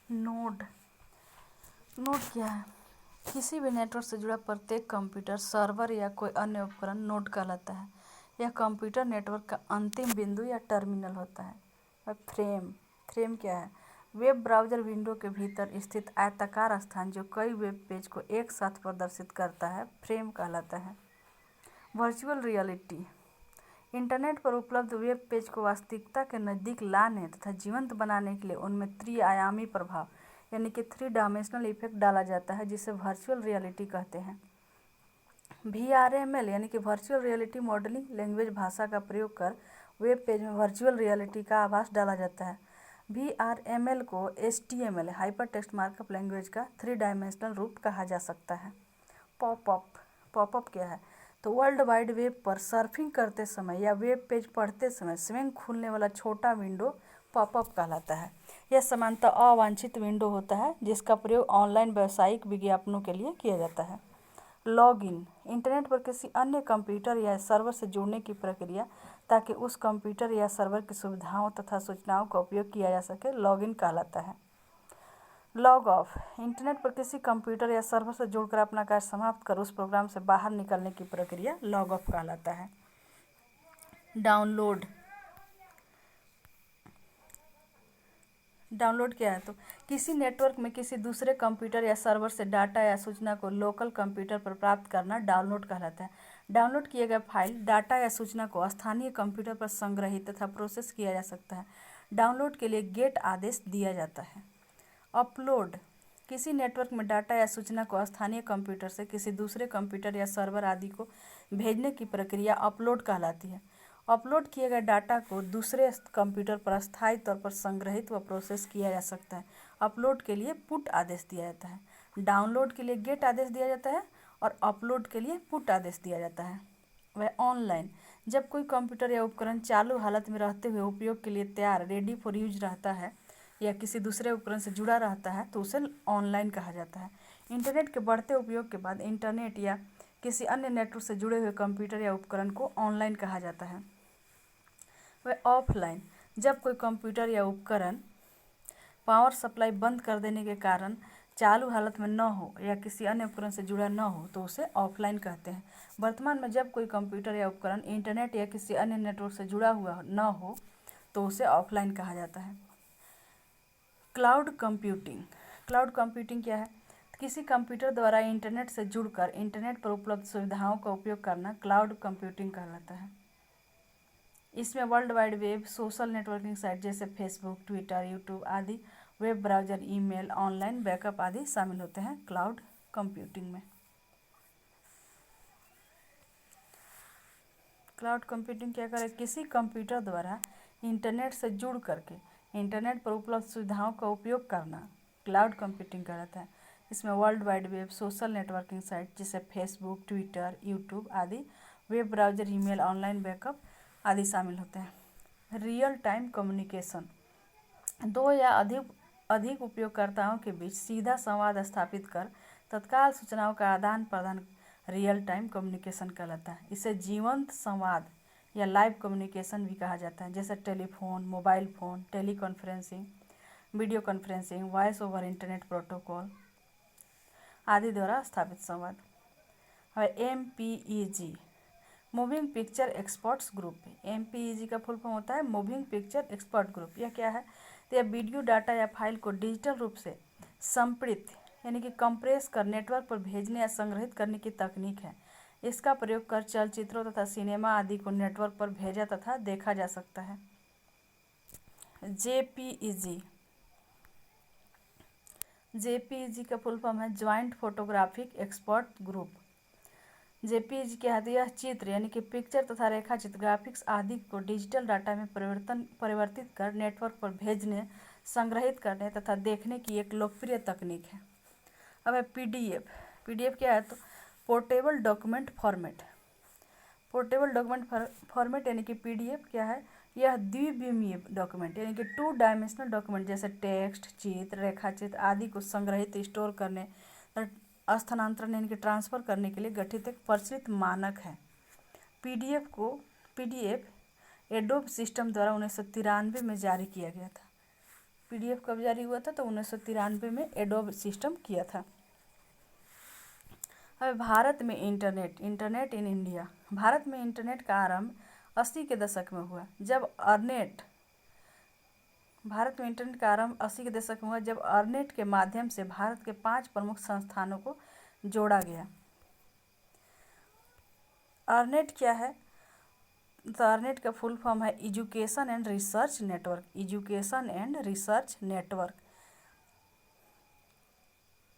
Node. Node क्या है? किसी भी नेटवर्क से जुड़ा प्रत्येक कंप्यूटर, सर्वर या कोई अन्य उपकरण नोड कहलाता है। यह कंप्यूटर नेटवर्क का अंतिम बिंदु या टर्मिनल होता है। और फ्रेम। फ्रेम क्या है? वेब ब्राउज़र विंडो के भीतर स्थित आयताकार स्थान जो कई वेब पेज को एक साथ प्रदर्शित करता है, फ्रेम कहलाता है। Virtual reality. इंटरनेट पर उपलब्ध वेब पेज को वास्तविकता के नज़दीक लाने तथा जीवंत बनाने के लिए उनमें त्रिआयामी प्रभाव यानी कि 3 डायमेंशनल इफेक्ट डाला जाता है, जिसे वर्चुअल रियलिटी कहते हैं। VRML यानी कि वर्चुअल रियलिटी मॉडलिंग लैंग्वेज भाषा का प्रयोग कर वेब पेज में वर्चुअल रियलिटी का आभास डाला जाता है। VRML को HTML hyper text markup language का 3 डायमेंशनल रूप कहा जा सकता है। पॉपअप। पॉपअप क्या है? तो वर्ल्ड वाइड वेब पर सर्फिंग करते समय या वेब पेज पढ़ते समय स्वयं खुलने वाला छोटा विंडो पॉपअप कहलाता है। यह सामान्यतः अवांछित विंडो होता है जिसका प्रयोग ऑनलाइन व्यावसायिक विज्ञापनों के लिए किया जाता है। लॉगिन। इंटरनेट पर किसी अन्य कंप्यूटर या सर्वर से जुड़ने की प्रक्रिया ताकि उस कंप्यूटर या सर्वर की सुविधाओं तथा सूचनाओं का उपयोग किया जा सके, लॉगिन कहलाता है। Log of. इंटरनेट पर किसी कंप्यूटर या सर्वर से जुड़कर अपना कार्य समाप्त कर उस प्रोग्राम से बाहर निकलने की प्रक्रिया लॉग ऑफ कहलाता है। डाउनलोड। डाउनलोड क्या है? तो किसी नेटवर्क में किसी दूसरे कंप्यूटर या सर्वर से डाटा या सूचना को लोकल कंप्यूटर पर प्राप्त करना डाउनलोड कहलाता है। डाउनलोड किए गए फाइल, डाटा या सूचना को स्थानीय कंप्यूटर पर संग्रहित तथा प्रोसेस किया जा सकता है। डाउनलोड के लिए गेट आदेश दिया जाता है। अपलोड। किसी नेटवर्क में डाटा या सूचना को स्थानीय कंप्यूटर से किसी दूसरे कंप्यूटर या सर्वर आदि को भेजने की प्रक्रिया अपलोड कहलाती है। अपलोड किए गए डाटा को दूसरे कंप्यूटर पर अस्थायी तौर पर संग्रहित व प्रोसेस किया जा सकता है। अपलोड के लिए पुट आदेश दिया जाता है। डाउनलोड के लिए गेट आदेश दिया जाता है और अपलोड के लिए पुट आदेश दिया जाता है। वह ऑनलाइन। जब कोई कंप्यूटर या उपकरण चालू हालत में रहते हुए उपयोग के लिए तैयार, रेडी फॉर यूज रहता है या किसी दूसरे उपकरण से जुड़ा रहता है तो उसे ऑनलाइन कहा जाता है। इंटरनेट के बढ़ते उपयोग के बाद इंटरनेट या किसी अन्य नेटवर्क से जुड़े हुए कंप्यूटर या उपकरण को ऑनलाइन कहा जाता है। वह ऑफलाइन। जब कोई कंप्यूटर या उपकरण पावर सप्लाई बंद कर देने के कारण चालू हालत में न हो या किसी अन्य उपकरण से जुड़ा न हो तो उसे ऑफलाइन कहते हैं। वर्तमान में जब कोई कंप्यूटर या उपकरण इंटरनेट या किसी अन्य नेटवर्क से जुड़ा हुआ न हो तो उसे ऑफलाइन कहा जाता है। Cloud computing. क्लाउड कंप्यूटिंग क्या है? किसी कंप्यूटर द्वारा इंटरनेट से जुड़कर इंटरनेट पर उपलब्ध सुविधाओं का उपयोग करना क्लाउड कंप्यूटिंग कहलाता है। इसमें world wide web, social networking site जैसे फेसबुक, ट्विटर, यूट्यूब आदि, web browser, email, online backup आदि शामिल होते हैं क्लाउड कंप्यूटिंग में। क्लाउड कंप्यूटिंग क्या करे? किसी कंप्यूटर द्वारा इंटरनेट से जुड़ करके इंटरनेट पर उपलब्ध सुविधाओं का उपयोग करना क्लाउड कंप्यूटिंग कहलाता है। इसमें world wide web, social networking site जैसे फेसबुक, ट्विटर, यूट्यूब आदि, web browser, email, online backup आदि शामिल होते हैं। Real time communication. दो या अधिक उपयोगकर्ताओं के बीच सीधा संवाद स्थापित कर तत्काल सूचनाओं का आदान प्रदान रियल टाइम कम्युनिकेशन कहलाता है। इसे जीवंत संवाद या लाइव कम्युनिकेशन भी कहा जाता है, जैसे telephone, mobile phone, teleconferencing, video conferencing, voice over internet protocol आदि द्वारा स्थापित संवाद। और MPEG, moving picture experts group. MPEG का फुल फॉर्म होता है मूविंग पिक्चर एक्सपर्ट ग्रुप। यह क्या है? तो यह वीडियो, डाटा या फाइल को डिजिटल रूप से संपीड़ित यानी कि कंप्रेस कर नेटवर्क पर भेजने या संग्रहित करने की तकनीक है। इसका प्रयोग कर चलचित्रों तथा सिनेमा आदि को नेटवर्क पर भेजा तथा देखा जा सकता है। JPEG का फुल फॉर्म है joint photographic expert group. JPEG क्या है? यह चित्र यानी कि पिक्चर तथा रेखाचित्र, ग्राफिक्स आदि को डिजिटल डाटा में परिवर्तित कर नेटवर्क पर भेजने, संग्रहित करने तथा देखने की एक लोकप्रिय तकनीक है। अब है PDF क्या है? तो portable document format. Portable document format यानी कि PDF क्या है? यह द्विविमीय डॉक्यूमेंट यानी कि 2 डायमेंशनल डॉक्यूमेंट जैसे टेक्स्ट, चित्र, रेखाचित्र आदि को संग्रहित, स्टोर करने, स्थानांतरण यानी कि ट्रांसफ़र करने के लिए गठित एक प्रचलित मानक है। PDF एडोब सिस्टम द्वारा 1993 में जारी किया गया था। PDF कब जारी हुआ था? तो 1993 में एडोब सिस्टम किया था। अब भारत में इंटरनेट इन इंडिया। भारत में इंटरनेट का आरंभ 80 के दशक में हुआ, जब अर्नेट जब अर्नेट के माध्यम से भारत के 5 प्रमुख संस्थानों को जोड़ा गया। अर्नेट क्या है? तो अर्नेट का फुल फॉर्म है education and research network.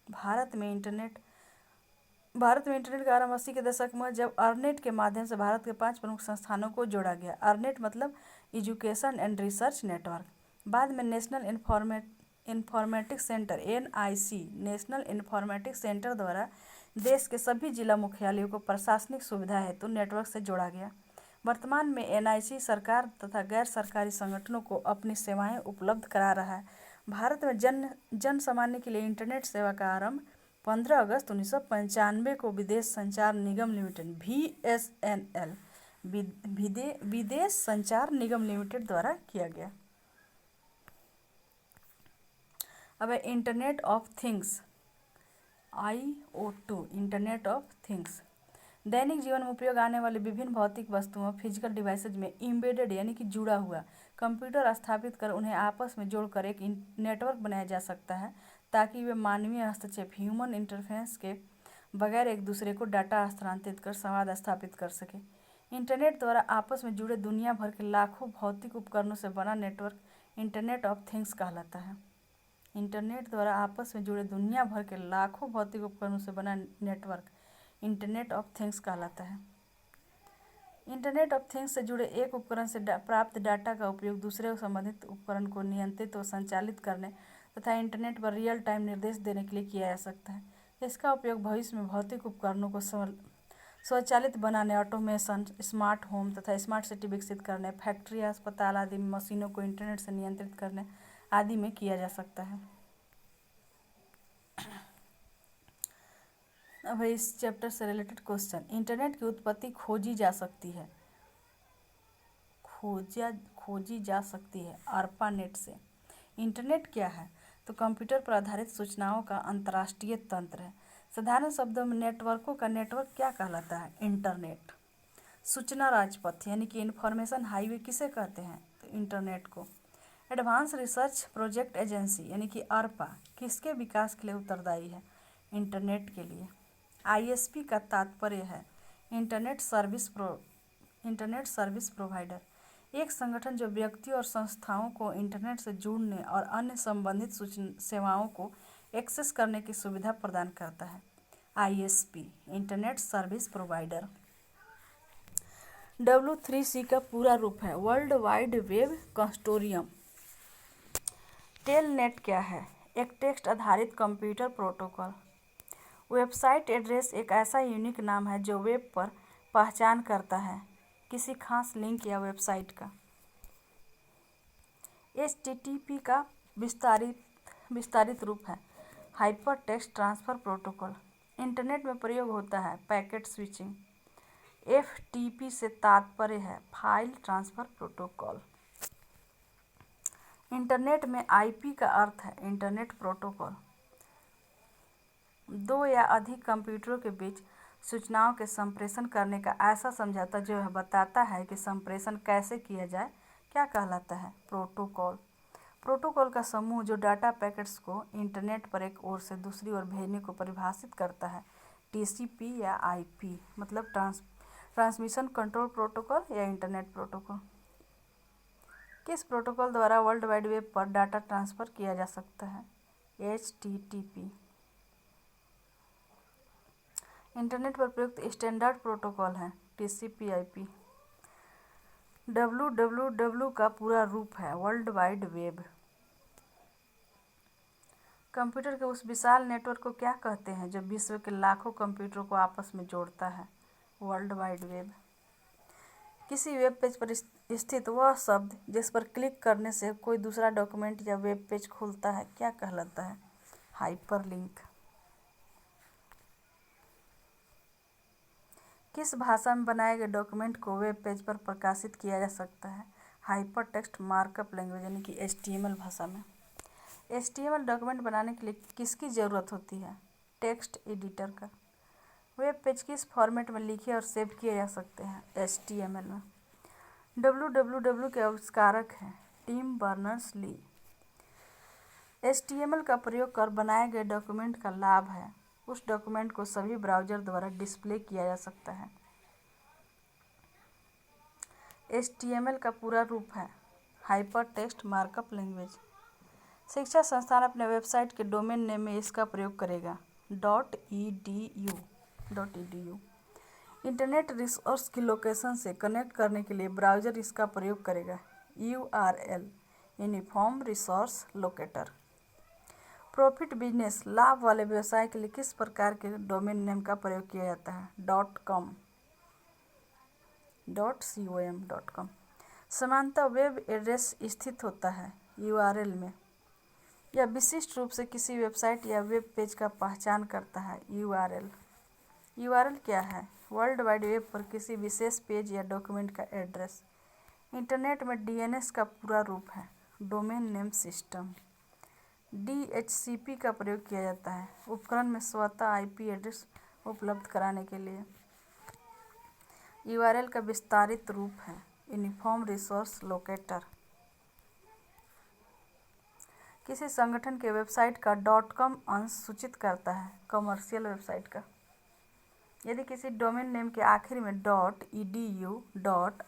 Bharat में इंटरनेट का आरंभ 80 के दशक में जब अर्नेट के माध्यम से भारत के 5 प्रमुख संस्थानों को जोड़ा गया। अर्नेट मतलब एजुकेशन एंड रिसर्च नेटवर्क। बाद में national informatics centre NIC national informatics centre द्वारा देश के सभी जिला मुख्यालयों को प्रशासनिक सुविधा हेतु नेटवर्क से जोड़ा गया। वर्तमान में NIC सरकार तथा गैर सरकारी संगठनों को अपनी सेवाएं उपलब्ध करा रहा है। भारत में जन सामान्य के लिए इंटरनेट सेवा का आरंभ 15 अगस्त 1995 को विदेश संचार निगम लिमिटेड VSNL विदेश संचार निगम लिमिटेड द्वारा किया गया। अब internet of things IoT internet of things दैनिक जीवन में उपयोग आने वाली विभिन्न भौतिक वस्तुओं फिजिकल डिवाइसेज में एम्बेडेड यानी कि जुड़ा हुआ कंप्यूटर स्थापित कर उन्हें आपस में जोड़कर एक नेटवर्क बनाया जा सकता है, ताकि वे मानवीय हस्तक्षेप ह्यूमन इंटरफेरेंस के बगैर एक दूसरे को डाटा हस्तांतरित कर संवाद स्थापित कर सके। इंटरनेट द्वारा आपस में जुड़े दुनिया भर के लाखों भौतिक उपकरणों से बना नेटवर्क इंटरनेट ऑफ थिंग्स कहलाता है। इंटरनेट द्वारा आपस में जुड़े दुनिया भर के लाखों भौतिक उपकरणों से बना नेटवर्क इंटरनेट ऑफ थिंग्स कहलाता है। इंटरनेट ऑफ थिंग्स से जुड़े एक उपकरण से प्राप्त डाटा का उपयोग दूसरे संबंधित उपकरण को नियंत्रित और संचालित करने तथा इंटरनेट पर रियल टाइम निर्देश देने के लिए किया जा सकता है। इसका उपयोग भविष्य में भौतिक उपकरणों को स्वचालित बनाने, ऑटोमेशन, स्मार्ट होम तथा स्मार्ट सिटी विकसित करने, फैक्ट्री, अस्पताल आदि में मशीनों को इंटरनेट से नियंत्रित करने आदि में किया जा सकता है। अब इस चैप्टर से रिलेटेड क्वेश्चन, इंटरनेट की उत्पत्ति खोजी जा सकती है ARPANET से। इंटरनेट क्या है? तो कंप्यूटर पर आधारित सूचनाओं का अंतर्राष्ट्रीय तंत्र है। साधारण शब्दों में नेटवर्कों का नेटवर्क क्या कहलाता है? इंटरनेट। सूचना राजपथ यानी कि इंफॉर्मेशन हाईवे किसे कहते हैं? तो इंटरनेट को। एडवांस रिसर्च प्रोजेक्ट एजेंसी यानी कि ARPA किसके विकास के लिए उत्तरदायी है? इंटरनेट के लिए। ISP का तात्पर्य है इंटरनेट सर्विस प्रोवाइडर, एक संगठन जो व्यक्तियों और संस्थाओं को इंटरनेट से जुड़ने और अन्य संबंधित सेवाओं को एक्सेस करने की सुविधा प्रदान करता है। ISP internet service provider. W3C का पूरा रूप है world wide web consortium. Telnet क्या है? एक टेक्स्ट आधारित कंप्यूटर प्रोटोकॉल। वेबसाइट एड्रेस एक ऐसा यूनिक नाम है जो वेब पर पहचान करता है किसी खास लिंक या वेबसाइट का। HTTP का विस्तारित रूप है hyper text transfer protocol. Internet में प्रयोग होता है पैकेट स्विचिंग। FTP से तात्पर्य है फाइल ट्रांसफर प्रोटोकॉल। इंटरनेट में IP का अर्थ है इंटरनेट प्रोटोकॉल। दो या अधिक कंप्यूटरों के बीच सूचनाओं के संप्रेषण करने का ऐसा समझौता जो बताता है कि संप्रेषण कैसे किया जाए क्या कहलाता है? प्रोटोकॉल। प्रोटोकॉल का समूह जो डाटा पैकेट्स को इंटरनेट पर एक ओर से दूसरी ओर भेजने को परिभाषित करता है। TCP या IP मतलब ट्रांसमिशन कंट्रोल प्रोटोकॉल या इंटरनेट प्रोटोकॉल। किस प्रोटोकॉल द्वारा वर्ल्ड वाइड वेब पर डाटा ट्रांसफ़र किया जा सकता है? HTTP। इंटरनेट पर प्रयुक्त स्टैंडर्ड प्रोटोकॉल है TCP/IP। WWW का पूरा रूप है वर्ल्ड वाइड वेब। कंप्यूटर के उस विशाल नेटवर्क को क्या कहते हैं जो विश्व के लाखों कंप्यूटरों को आपस में जोड़ता है? World wide web. किसी वेब पेज पर स्थित वह शब्द जिस पर क्लिक करने से कोई दूसरा डॉक्यूमेंट या वेब पेज खुलता है क्या कहलाता है? हाइपरलिंक। किस भाषा में बनाए गए डॉक्यूमेंट को वेब पेज पर प्रकाशित किया जा सकता है? हाइपरटेक्स्ट मार्कअप लैंग्वेज यानी कि HTML भाषा में। HTML डॉक्यूमेंट बनाने के लिए किसकी ज़रूरत होती है? टेक्स्ट एडिटर का। वेब पेज किस फॉर्मेट में लिखे और सेव किए जा सकते हैं? HTML में। www के आविष्कारक हैं टिम बर्नर्स-ली। HTML का प्रयोग कर बनाए गए डॉक्यूमेंट का लाभ है उस डॉक्यूमेंट को सभी ब्राउज़र द्वारा डिस्प्ले किया जा सकता है। HTML का पूरा रूप है हाइपर टेक्स्ट मार्कअप लैंग्वेज। शिक्षा संस्थान अपने वेबसाइट के डोमेन नेम में इसका प्रयोग करेगा .edu। इंटरनेट रिसोर्स की लोकेशन से कनेक्ट करने के लिए ब्राउज़र इसका प्रयोग करेगा URL uniform resource locator. Profit business लाभ वाले व्यवसाय के लिए किस प्रकार के डोमेन नेम का प्रयोग किया जाता है? .com। सामान्यतः वेब एड्रेस स्थित होता है URL में। यह विशिष्ट रूप से किसी वेबसाइट या वेब पेज का पहचान करता है। URL क्या है? वर्ल्ड वाइड वेब पर किसी विशेष पेज या डॉक्यूमेंट का एड्रेस। इंटरनेट में DNS का पूरा रूप है डोमेन नेम सिस्टम। DHCP का प्रयोग किया जाता है उपकरण में स्वतः IP एड्रेस उपलब्ध कराने के लिए। URL का विस्तारित रूप है यूनिफॉर्म रिसोर्स लोकेटर। किसी संगठन के वेबसाइट का .com अंश सूचित करता है कमर्शियल वेबसाइट का। यदि किसी डोमेन नेम के आखिर में .edu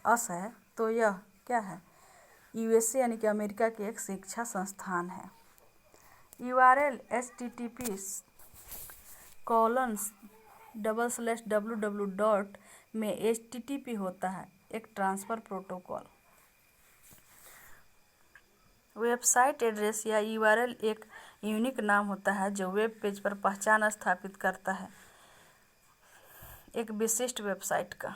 .us है तो यह क्या है? USA यानी कि अमेरिका की एक शिक्षा संस्थान है। URL http://www. में HTTP होता है एक ट्रांसफ़र प्रोटोकॉल। वेबसाइट एड्रेस या URL एक यूनिक नाम होता है जो वेब पेज पर पहचान स्थापित करता है एक विशिष्ट वेबसाइट का।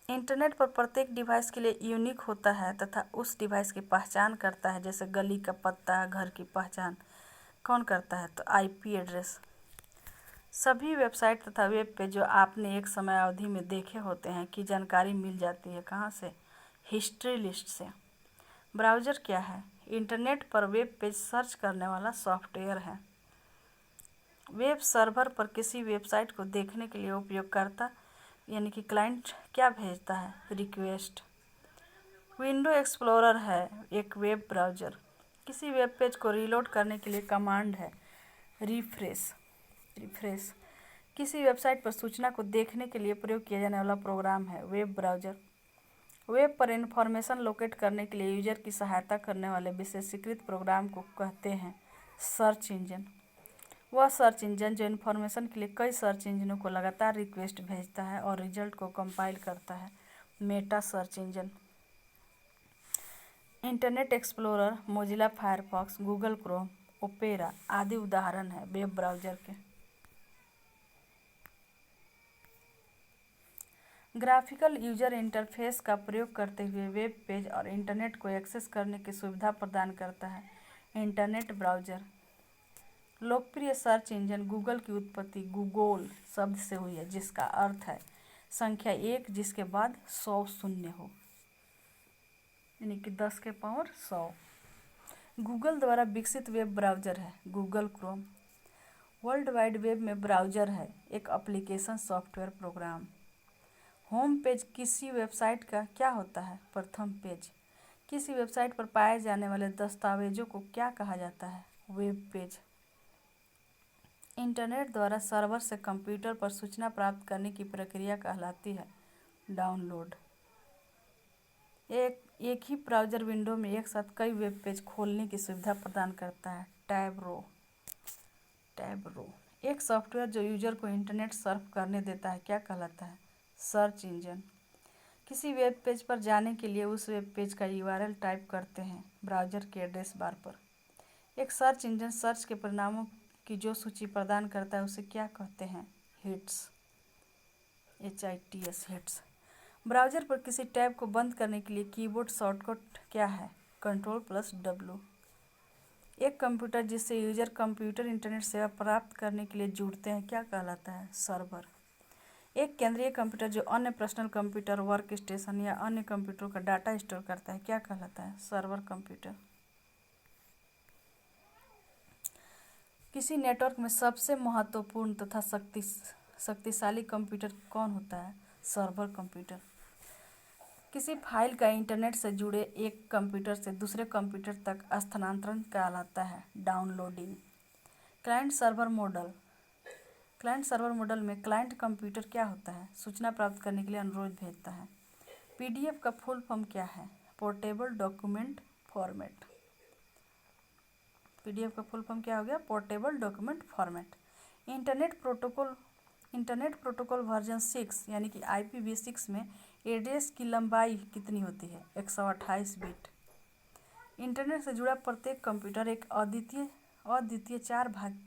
इंटरनेट पर प्रत्येक डिवाइस के लिए यूनिक होता है तथा उस डिवाइस की पहचान करता है, जैसे गली का पता, घर की पहचान कौन करता है? तो IP एड्रेस। सभी वेबसाइट तथा वेब पेज जो आपने एक समय अवधि में देखे होते हैं की जानकारी मिल जाती है कहाँ से? हिस्ट्री लिस्ट से। ब्राउज़र क्या है? इंटरनेट पर वेब पेज सर्च करने वाला सॉफ्टवेयर है। वेब सर्वर पर किसी वेबसाइट को देखने के लिए उपयोगकर्ता यानी कि क्लाइंट क्या भेजता है? रिक्वेस्ट। विंडो एक्सप्लोरर है एक वेब ब्राउज़र। किसी वेब पेज को रीलोड करने के लिए कमांड है रिफ्रेश। किसी वेबसाइट पर सूचना को देखने के लिए प्रयोग किया जाने वाला प्रोग्राम है वेब ब्राउज़र। वेब पर इंफॉर्मेशन लोकेट करने के लिए यूजर की सहायता करने वाले विशेषीकृत प्रोग्राम को कहते हैं सर्च इंजन। वह सर्च इंजन जो इन्फॉर्मेशन के लिए कई सर्च इंजनों को लगातार रिक्वेस्ट भेजता है और रिजल्ट को कंपाइल करता है Meta search engine. Internet explorer, Mozilla Firefox, Google Chrome, opera आदि उदाहरण हैं वेब ब्राउज़र के। ग्राफिकल यूजर इंटरफेस का प्रयोग करते हुए वेब पेज और इंटरनेट को एक्सेस करने की सुविधा प्रदान करता है इंटरनेट ब्राउज़र। लोकप्रिय सर्च इंजन गूगल की उत्पत्ति गूगोल शब्द से हुई है जिसका अर्थ है संख्या 1 जिसके बाद 100 शून्य हो, यानी कि 10 के पावर 100। गूगल द्वारा विकसित वेब ब्राउज़र है Google Chrome. World wide web में ब्राउज़र है एक application software program. Home page किसी वेबसाइट का क्या होता है? प्रथम पेज। किसी वेबसाइट पर पाए जाने वाले दस्तावेजों को क्या कहा जाता है? Web page. इंटरनेट द्वारा सर्वर से कंप्यूटर पर सूचना प्राप्त करने की प्रक्रिया कहलाती है डाउनलोड। एक ही ब्राउज़र विंडो में एक साथ कई वेब पेज खोलने की सुविधा प्रदान करता है टैब रो। एक सॉफ्टवेयर जो यूजर को इंटरनेट सर्फ करने देता है क्या कहलाता है? Search engine. किसी वेब पेज पर जाने के लिए उस वेब पेज का URL टाइप करते हैं ब्राउज़र के एड्रेस बार पर। एक सर्च इंजन सर्च के परिणामों की जो सूची प्रदान करता है उसे क्या कहते हैं? हिट्स। हिट्स। ब्राउज़र पर किसी टैब को बंद करने के लिए कीबोर्ड शॉर्टकट क्या है? Ctrl+W। एक कंप्यूटर जिससे यूजर कंप्यूटर इंटरनेट सेवा प्राप्त करने के लिए जुड़ते हैं क्या कहलाता है? सर्वर। एक केंद्रीय कंप्यूटर जो अन्य पर्सनल कंप्यूटर, वर्क स्टेशन या अन्य कंप्यूटरों का डाटा स्टोर करता है क्या कहलाता है? Server computer. किसी नेटवर्क में सबसे महत्वपूर्ण तथा शक्तिशाली कंप्यूटर कौन होता है? Server computer. किसी फाइल का इंटरनेट से जुड़े एक कंप्यूटर से दूसरे कंप्यूटर तक स्थानांतरण कहलाता है downloading. Client server model. Client server model में क्लाइंट कंप्यूटर क्या होता है? सूचना प्राप्त करने के लिए अनुरोध भेजता है। पीडीएफ का फुल फॉर्म क्या है? Portable document format. पीडीएफ का फुल फॉर्म क्या हो गया? Portable document format. Internet protocol version 6 यानी कि IPv6 में एड्रेस की लंबाई कितनी होती है? 128 बिट। इंटरनेट से जुड़ा प्रत्येक कंप्यूटर एक अद्वितीय 4 भाग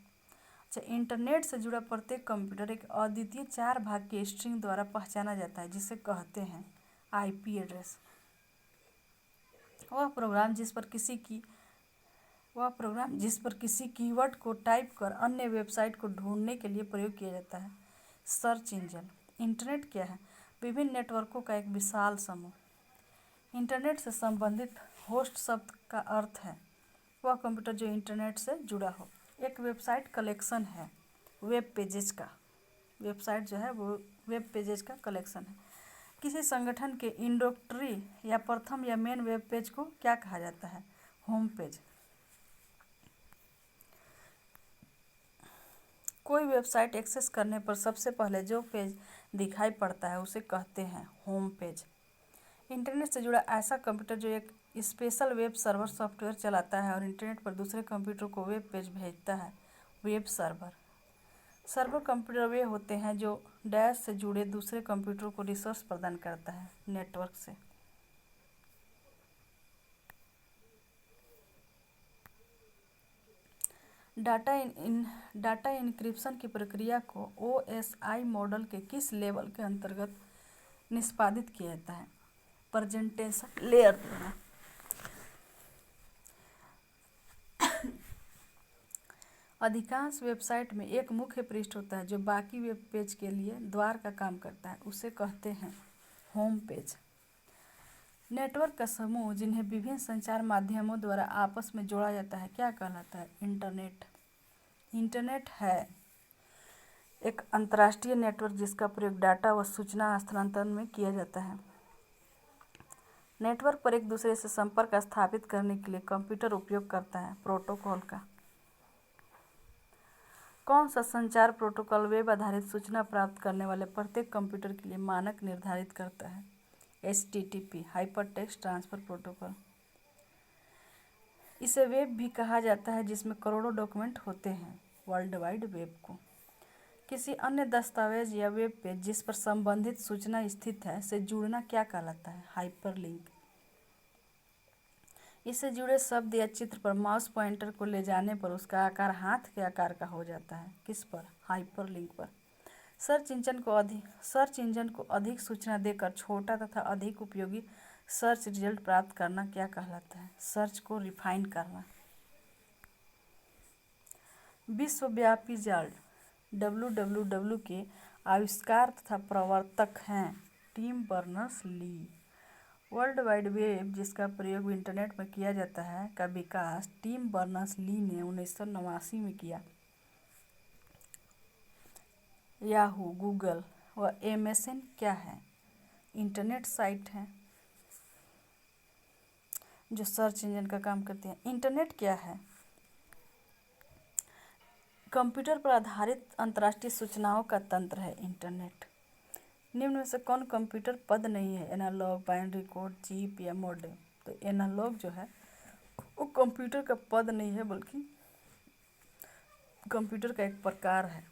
इंटरनेट से जुड़ा प्रत्येक कंप्यूटर एक अद्वितीय 4 भाग के स्ट्रिंग द्वारा पहचाना जाता है जिसे कहते हैं IP एड्रेस। वह प्रोग्राम जिस पर किसी कीवर्ड को टाइप कर अन्य वेबसाइट को ढूंढने के लिए प्रयोग किया जाता है सर्च इंजन। इंटरनेट क्या है? विभिन्न नेटवर्कों का एक विशाल समूह। इंटरनेट से संबंधित होस्ट शब्द का अर्थ है वह कंप्यूटर जो इंटरनेट से जुड़ा हो। एक वेबसाइट कलेक्शन है वेब पेजेस का। वेबसाइट जो है वो वेब पेजेस का कलेक्शन है। किसी संगठन के इंट्रोडक्टरी या प्रथम या मेन वेब पेज को क्या कहा जाता है? Home page. कोई वेबसाइट एक्सेस करने पर सबसे पहले जो पेज दिखाई पड़ता है उसे कहते हैं होम पेज। इंटरनेट से जुड़ा ऐसा कंप्यूटर जो एक स्पेशल वेब सर्वर सॉफ्टवेयर चलाता है और इंटरनेट पर दूसरे कंप्यूटर को वेब पेज भेजता है वेब सर्वर। सर्वर कंप्यूटर वे होते हैं जो डैश से जुड़े दूसरे कंप्यूटर को रिसोर्स प्रदान करता है नेटवर्क से। डाटा इनक्रिप्शन की प्रक्रिया को OSI मॉडल के किस लेवल के अंतर्गत निष्पादित किया जाता है? प्रेजेंटेशन लेयर द्वारा। अधिकांश वेबसाइट में एक मुख्य पृष्ठ होता है जो बाकी वेब पेज के लिए द्वार का काम करता है, उसे कहते हैं होम पेज। नेटवर्क का समूह जिन्हें विभिन्न संचार माध्यमों द्वारा आपस में जोड़ा जाता है क्या कहलाता है? इंटरनेट। इंटरनेट है एक अंतर्राष्ट्रीय नेटवर्क जिसका प्रयोग डाटा व सूचना स्थानांतरण में किया जाता है। नेटवर्क पर एक दूसरे से संपर्क स्थापित करने के लिए कंप्यूटर उपयोग करता है प्रोटोकॉल का। कौन सा संचार प्रोटोकॉल वेब आधारित सूचना प्राप्त करने वाले प्रत्येक कंप्यूटर के लिए मानक निर्धारित करता है? HTTP hypertext transfer protocol. इसे वेब भी कहा जाता है जिसमें करोड़ों डॉक्यूमेंट होते हैं वर्ल्ड वाइड वेब को। किसी अन्य दस्तावेज या वेब पेज जिस पर संबंधित सूचना स्थित है से जुड़ना क्या कहलाता है? हाइपरलिंक। इससे जुड़े शब्द या चित्र पर माउस पॉइंटर को ले जाने पर उसका आकार हाथ के आकार का हो जाता है। किस पर? हाइपरलिंक पर। सर्च इंजन को अधिक सूचना देकर छोटा तथा अधिक उपयोगी सर्च रिजल्ट प्राप्त करना क्या कहलाता है? सर्च को रिफाइन करना। विश्वव्यापी जाल WWW के आविष्कार तथा प्रवर्तक हैं Tim Berners Lee. World wide web जिसका प्रयोग इंटरनेट में किया जाता है का विकास टिम बर्नर्स-ली ने 1989 में किया। याहू, गूगल व MSN क्या है? इंटरनेट साइट हैं जो सर्च इंजन का काम करते हैं। इंटरनेट क्या है? कंप्यूटर पर आधारित अंतर्राष्ट्रीय सूचनाओं का तंत्र है इंटरनेट। निम्न में से कौन कंप्यूटर पद नहीं है? एनालॉग, बाइनरी कोड, चिप या मॉडेम। तो एनालॉग जो है वो कंप्यूटर का पद नहीं है बल्कि कंप्यूटर का एक प्रकार है।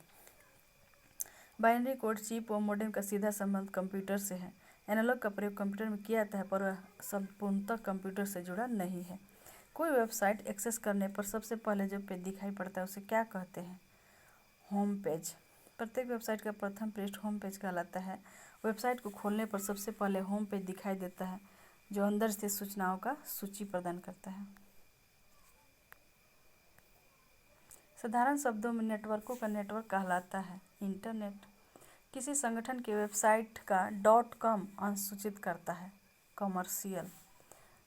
बाइनरी कोड, चिप व मॉडेम का सीधा संबंध कंप्यूटर से है। एनालॉग का प्रयोग कंप्यूटर में किया जाता है पर वह संपूर्णतः कंप्यूटर से जुड़ा नहीं है। कोई वेबसाइट एक्सेस करने पर सबसे पहले जो पेज दिखाई पड़ता है उसे क्या कहते हैं? Home page. प्रत्येक वेबसाइट का प्रथम पृष्ठ होम पेज कहलाता है। वेबसाइट को खोलने पर सबसे पहले होम पेज दिखाई देता है जो अंदर से सूचनाओं का सूची प्रदान करता है। साधारण शब्दों में नेटवर्कों का नेटवर्क कहलाता है इंटरनेट। किसी संगठन की वेबसाइट का .com अंश सूचित करता है कमर्शियल।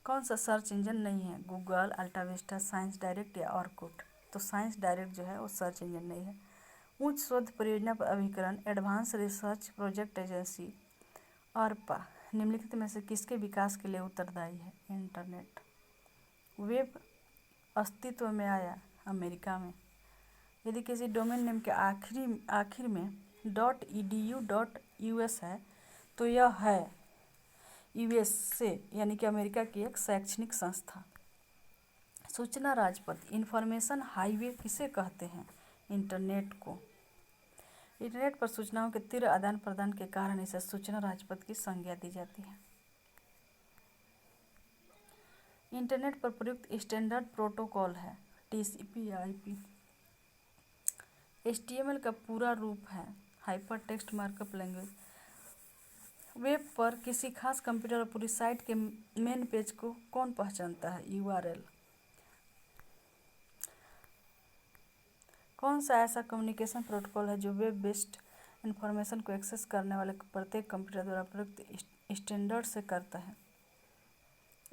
कौन सा सर्च इंजन नहीं है? गूगल, अल्टा विस्टा, साइंस डायरेक्ट या ऑरकुट। तो साइंस डायरेक्ट जो है वो सर्च इंजन नहीं है। उच्च शोध परियोजना पर अभिकरण advance research project agency Arpa निम्नलिखित में से किसके विकास के लिए उत्तरदायी है? इंटरनेट। वेब अस्तित्व में आया अमेरिका में। यदि किसी डोमेन नेम के आखिर में .edu.us है तो यह है यूएस से यानी कि अमेरिका की एक शैक्षणिक संस्था। सूचना राजपथ इंफॉर्मेशन हाईवे किसे कहते हैं? इंटरनेट को। इंटरनेट पर सूचनाओं के तीव्र आदान प्रदान के कारण इसे सूचना राजपथ की संज्ञा दी जाती है। इंटरनेट पर प्रयुक्त स्टैंडर्ड प्रोटोकॉल है TCP/IP। HTML का पूरा रूप है hyper text markup language. Web पर किसी खास कंप्यूटर और पूरी साइट के मेन पेज को कौन पहचानता है? URL। कौन सा ऐसा कम्युनिकेशन प्रोटोकॉल है जो वेब बेस्ड इंफॉर्मेशन को एक्सेस करने वाले प्रत्येक कंप्यूटर द्वारा प्रयुक्त स्टैंडर्ड से करता है?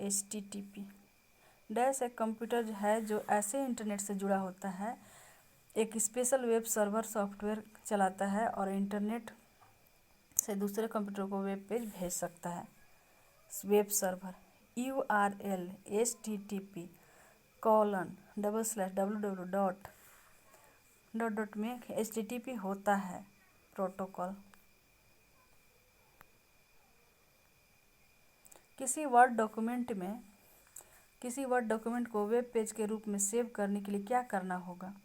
HTTP। डैश एक कंप्यूटर है जो ऐसे इंटरनेट से जुड़ा होता है, एक स्पेशल वेब सर्वर सॉफ्टवेयर चलाता है और इंटरनेट से दूसरे कंप्यूटर को वेब पेज भेज सकता है। Web server URL http://www. में HTTP होता है प्रोटोकॉल। किसी वर्ड डॉक्यूमेंट को वेब पेज के रूप में सेव करने के लिए क्या करना होगा?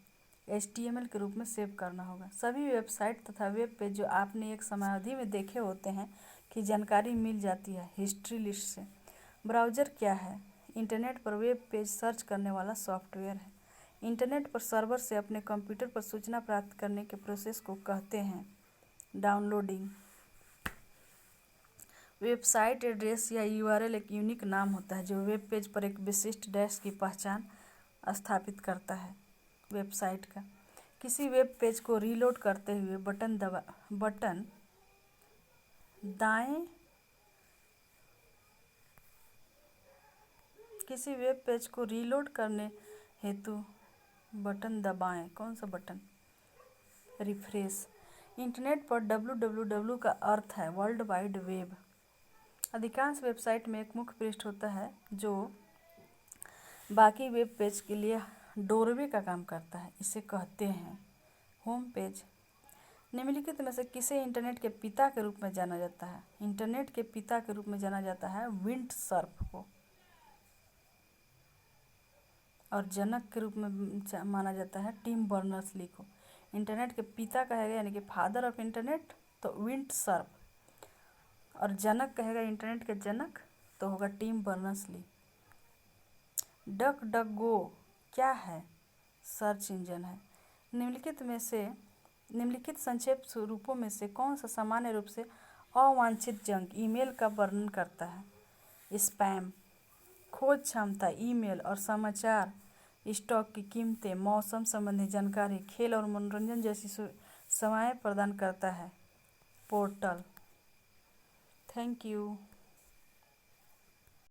HTML के रूप में सेव करना होगा। सभी वेबसाइट तथा वेब पेज जो आपने एक समयावधि में देखे होते हैं की जानकारी मिल जाती है हिस्ट्री लिस्ट से। ब्राउज़र क्या है? इंटरनेट पर वेब पेज सर्च करने वाला सॉफ्टवेयर है। इंटरनेट पर सर्वर से अपने कंप्यूटर पर सूचना प्राप्त करने के प्रोसेस को कहते हैं डाउनलोडिंग। वेबसाइट एड्रेस या URL एक यूनिक नाम होता है जो वेब पेज पर एक विशिष्ट डैश की पहचान स्थापित करता है वेबसाइट का। किसी वेब पेज को रीलोड करते हुए किसी वेब पेज को रीलोड करने हेतु बटन दबाएं। कौन सा बटन? रिफ्रेश। इंटरनेट पर www का अर्थ है वर्ल्ड वाइड वेब। अधिकांश वेबसाइट में एक मुख्य पृष्ठ होता है जो बाकी वेब पेज के लिए डोरवे का काम करता है, इसे कहते हैं होम पेज। निम्नलिखित में से किसे इंटरनेट के पिता के रूप में जाना जाता है? इंटरनेट के पिता के रूप में जाना जाता है विंडसर्फ को, और जनक के रूप में माना जाता है टिम बर्नर्स-ली को। इंटरनेट के पिता कहेगा यानी कि फादर ऑफ इंटरनेट तो विंडसर्फ, और जनक कहेगा इंटरनेट के जनक तो होगा टिम बर्नर्स-ली। डक-डक-गो क्या है? सर्च इंजन है। निम्नलिखित संक्षेप रूपों में से कौन सा सामान्य रूप से अवांछित जंक ईमेल का वर्णन करता है? स्पैम। खोज क्षमता ईमेल और समाचार, स्टॉक की कीमतें, मौसम संबंधी जानकारी, खेल और मनोरंजन जैसी सेवाएं प्रदान करता है पोर्टल। Thank you.